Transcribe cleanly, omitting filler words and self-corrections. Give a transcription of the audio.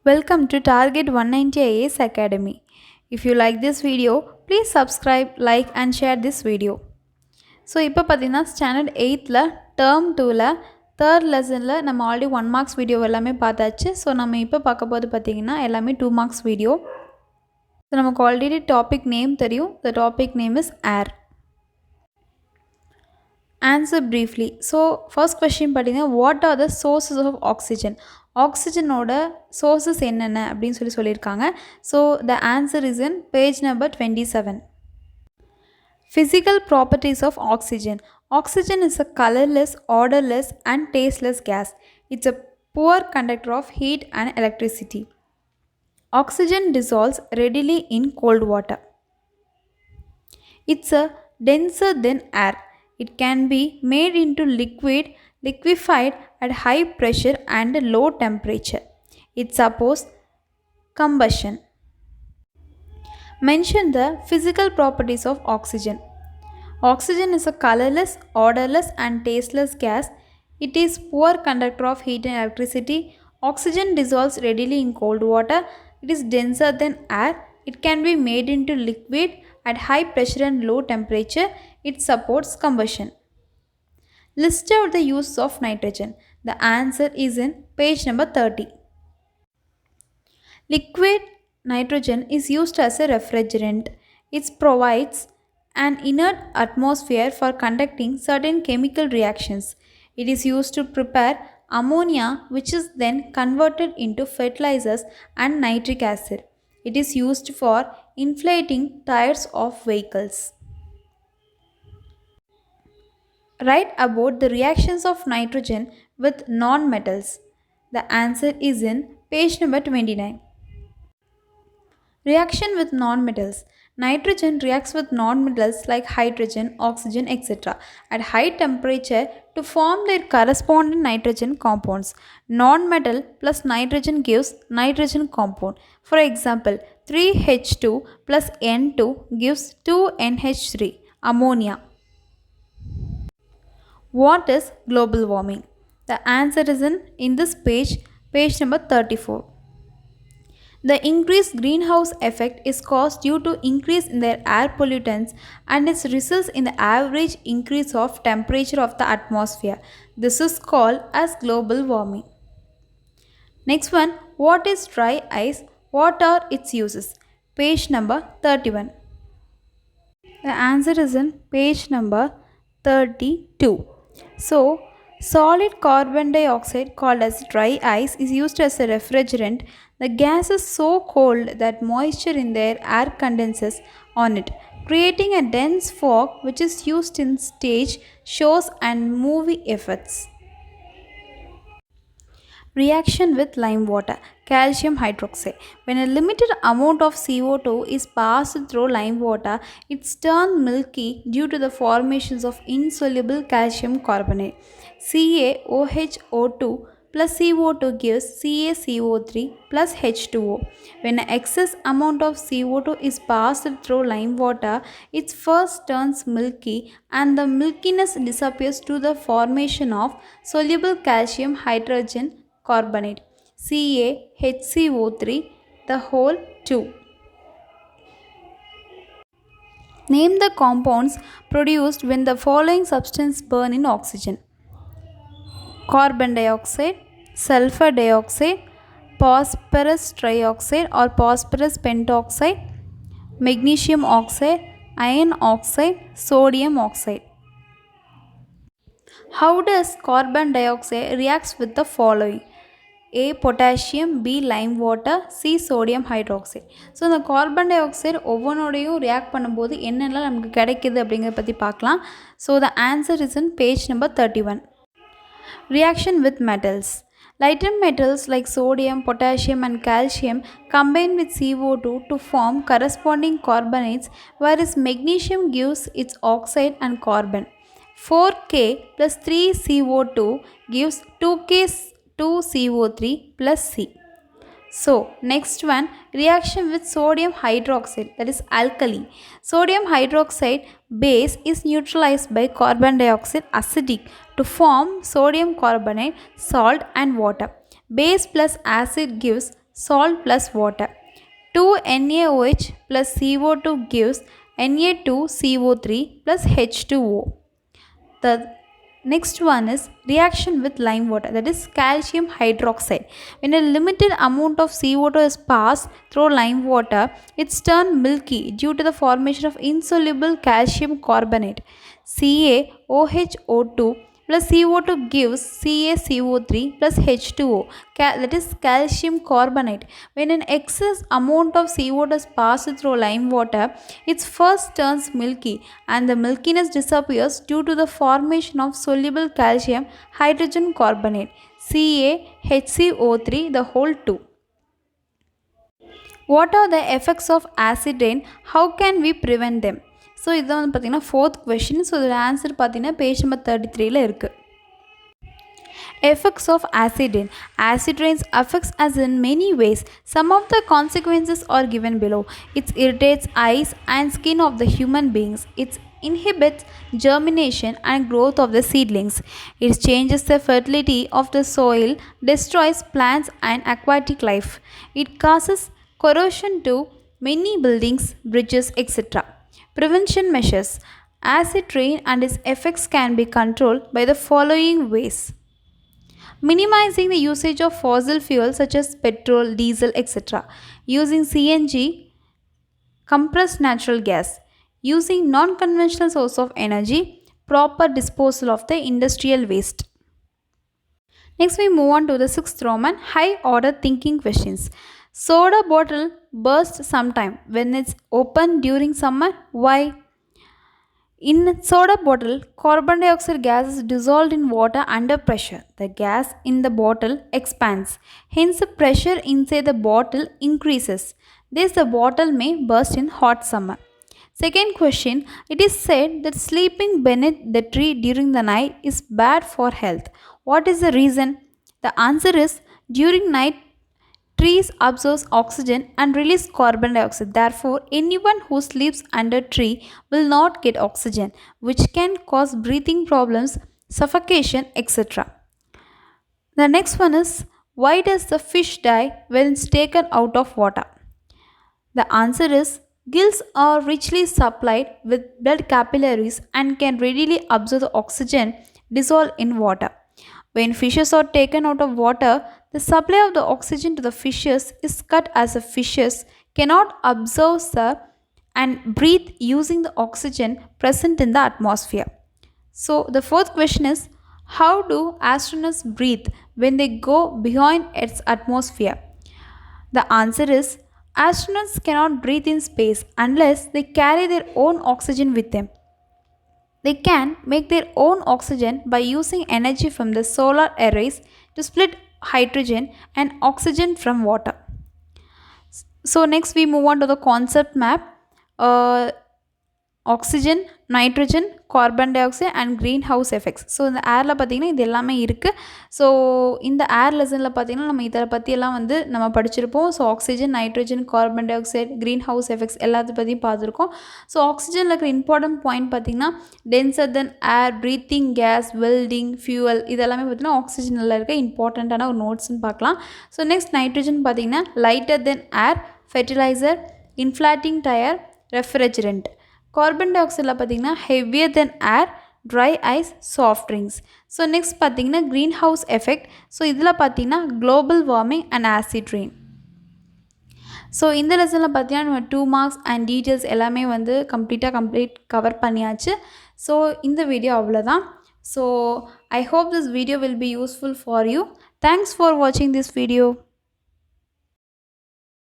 Welcome to Target 190 IAS Academy. If you like this video, please subscribe, like and share this video. So இப்போ பார்த்தீங்கன்னா standard 8th term 2ல் third லெசனில் நம்ம already 1 marks video எல்லாமே பார்த்தாச்சு. So நம்ம இப்போ பார்க்க போது பார்த்தீங்கன்னா எல்லாமே 2 மார்க்ஸ் வீடியோ. ஸோ நமக்கு ஆல்ரெடி டாபிக் நேம் தெரியும். The topic name is air. Answer briefly. So first question பார்த்தீங்கன்னா what are the sources of oxygen? ஆக்சிஜனோட சோர்ஸஸ் என்னென்ன அப்படின்னு சொல்லியிருக்காங்க. So the answer is in page number 27. Physical properties of oxygen. Oxygen is a colorless, odorless and tasteless gas. It's a poor conductor of heat and electricity. Oxygen dissolves readily in cold water. It's a denser than air. It can be made into liquefied at high pressure and low temperature. It supports combustion. Mention the physical properties of oxygen. Oxygen is a colorless, odorless and tasteless gas. It is poor conductor of heat and electricity. Oxygen dissolves readily in cold water. It is denser than air. It can be made into liquid at high pressure and low temperature. It supports combustion. List out the uses of nitrogen. The answer is in page number 30. Liquid nitrogen is used as a refrigerant. It provides an inert atmosphere for conducting certain chemical reactions. It is used to prepare ammonia, which is then converted into fertilizers and nitric acid. It is used for inflating tires of vehicles. Write about the reactions of nitrogen with non-metals. The answer is in page number 29. Reaction with non-metals. Nitrogen reacts with non-metals like hydrogen, oxygen, etc. at high temperature to form their corresponding nitrogen compounds. Non-metal plus nitrogen gives nitrogen compound. For example, 3H2 plus N2 gives 2NH3, ammonia. What is global warming? The answer is in this page number 34. The increased greenhouse effect is caused due to increase in their air pollutants and it results in the average increase of temperature of the atmosphere. This is called as global warming. Next one, what is dry ice? What are its uses? Page number 31. The answer is in page number 32. So, solid carbon dioxide called as dry ice is used as a refrigerant. The gas is so cold that moisture in the air condenses on it, creating a dense fog which is used in stage shows and movie effects. Reaction with lime water. Calcium hydroxide. When a limited amount of CO2 is passed through lime water, it turns milky due to the formations of insoluble calcium carbonate. CaOHO2 plus CO2 gives CaCO3 plus H2O. When an excess amount of CO2 is passed through lime water, it first turns milky and the milkiness disappears to the formation of soluble calcium hydrogen carbonate CaHCO3 the whole 2. Name the compounds produced when the following substance burn in oxygen. Carbon dioxide, sulfur dioxide, phosphorus trioxide or phosphorus pentoxide, magnesium oxide, iron oxide, sodium oxide. How does carbon dioxide reacts with the following? A. Potassium, B. lime water, C. sodium hydroxide. So இந்த carbon di oxide ஒவ்வொன்றோடையும் react பண்ணும்போது என்னென்னலாம் நமக்கு கிடைக்கிது அப்படிங்கிறத பற்றி பார்க்கலாம். So the answer is in page number 31. Reaction with metals. Lighter metals like sodium, potassium and calcium combine with CO2 to form corresponding carbonates, whereas magnesium gives its oxide and carbon. 4K plus 3CO2 gives 2K2CO3 plus C. So, next one, reaction with sodium hydroxide, that is alkali. Sodium hydroxide base is neutralized by carbon dioxide acidic to form sodium carbonate, salt and water. Base plus acid gives salt plus water. 2NaOH plus CO2 gives Na2CO3 plus H2O. The next one is reaction with lime water, that is calcium hydroxide. When a limited amount of CO2 is passed through lime water, it's turned milky due to the formation of insoluble calcium carbonate. CaOHO2 plus CO2 gives CaCO3 plus H2O, that is calcium carbonate. When an excess amount of CO2 is passed through lime water, it first turns milky and the milkiness disappears due to the formation of soluble calcium hydrogen carbonate, CaHCO3 the whole 2. What are the effects of acid rain? How can we prevent them? So இதுதான் வந்து பார்த்திங்கன்னா fourth question. So இதோட answer பார்த்திங்கன்னா page number 33ல் இருக்குது. Effects of acid rain. Acid rain affects us in many ways. Some of the consequences are given below. It irritates eyes and skin of the human beings. It inhibits germination and growth of the seedlings. It changes the fertility of the soil, destroys plants and aquatic life. It causes corrosion to many buildings, bridges, etc. Prevention measures. Acid rain and its effects can be controlled by the following ways. Minimizing the usage of fossil fuels such as petrol, diesel, etc. Using CNG, compressed natural gas. Using non-conventional source of energy. Proper disposal of the industrial waste. Next we move on to the 6th Roman, high order thinking questions. Soda bottle bursts sometime when it's open during summer. Why? In soda bottle, carbon dioxide gas is dissolved in water under pressure. The gas in the bottle expands. Hence, the pressure inside the bottle increases. Thus, the bottle may burst in hot summer. Second question, it is said that sleeping beneath the tree during the night is bad for health. What is the reason? The answer is, during night, trees absorb oxygen and release carbon dioxide. Therefore, anyone who sleeps under a tree will not get oxygen, which can cause breathing problems, suffocation, etc. The next one is, why does the fish die when it's taken out of water? The answer is, gills are richly supplied with blood capillaries and can readily absorb the oxygen dissolved in water. When fishes are taken out of water, the supply of the oxygen to the fishes is cut as the fishes cannot absorb and breathe using the oxygen present in the atmosphere. So the fourth question is, how do astronauts breathe when they go beyond its atmosphere? The answer is, astronauts cannot breathe in space unless they carry their own oxygen with them. They can make their own oxygen by using energy from the solar arrays to split hydrogen and oxygen from water. So next we move on to the concept map. Oxygen, nitrogen, carbon dioxide and greenhouse effects. So இந்த ஏரில் பார்த்திங்கன்னா இது எல்லாமே இருக்குது. So இந்த ஏர் லெசனில் பார்த்திங்கன்னா நம்ம இதை பற்றியெல்லாம் வந்து நம்ம படிச்சிருப்போம். So oxygen, nitrogen, carbon dioxide, green house effects எல்லாத்த பற்றியும் பார்த்துருக்கோம். ஸோ ஆக்சிஜனில் இருக்கிற இம்பார்ட்டன்ட் பாயிண்ட் பார்த்திங்கன்னா denser than air, breathing gas, welding, fuel, இதெல்லாமே பார்த்திங்கன்னா ஆக்சிஜனில் இருக்க இம்பார்ட்டண்ட்டான ஒரு நோட்ஸ்னு பார்க்கலாம். ஸோ நெக்ஸ்ட் நைட்ரஜன் பார்த்திங்கன்னா lighter than air, fertiliser, inflating tyre, refrigerant. Carbon டை ஆக்சைடில் பார்த்திங்கன்னா heavier than air, dry ice, soft drinks. So next பார்த்திங்கன்னா க்ரீன் ஹவுஸ் எஃபெக்ட். ஸோ இதில் பார்த்திங்கன்னா global warming and acid rain. So இந்த லெசனில் பார்த்திங்கன்னா நம்ம 2 மார்க்ஸ் அண்ட் டீட்டெயில்ஸ் எல்லாமே வந்து கம்ப்ளீட் கவர் பண்ணியாச்சு. ஸோ இந்த வீடியோ அவ்வளோதான். So I hope this video will be useful for you. Thanks for வாட்சிங் திஸ் வீடியோ.